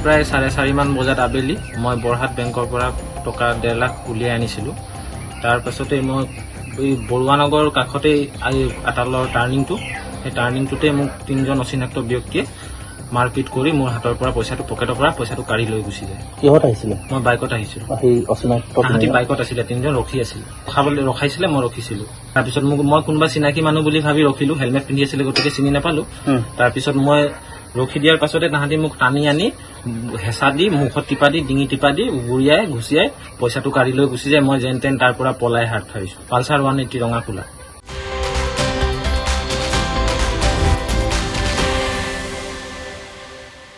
প্ৰায় 4:30 মান বজাত আবেলি মই বৰহাট বেংকৰ পৰা টকা 1.5 লাখ উলিয়াই আনিছিলোঁ। তাৰ পাছতে মই এই বৰুৱানগৰ কাষতেই আটালৰ টাৰ্ণিংটো, সেই টাৰ্ণিংটোতে মোক 3জন অচিনাক্ত ব্যক্তিয়ে মাৰপিট কৰি মোৰ হাতৰ পৰা পকেটৰ পৰা পইচাটো কাঢ়ি লৈ গুচি যায়। কিহত আহিছিলে? মই বাইকত আহিছিলোঁ। সেই অচিনাক্ত তাহাঁতি বাইকত আছিলে, 3জন ৰখি আছিলে, ৰখাইছিলে, মই ৰখিছিলোঁ। তাৰপিছত মই কোনোবা চিনাকি মানুহ বুলি ভাবি ৰখিলোঁ, হেলমেট পিন্ধি আছিলে গতিকে চিনি নাপালোঁ। তাৰপিছত মই ৰখি দিয়াৰ পাছতে তাহাঁতি মোক টানি আনি হেঁচা দি, মুখত টিপা দি, ডিঙি টিপা দি, ঘূৰিয়াই পইচাটো কাঢ়ি লৈ গুচি যায়। মই যেন তেন তাৰ পৰা পলাই হাত সাৰিছোঁ। পালচাৰ 180 ৰঙা কোলা।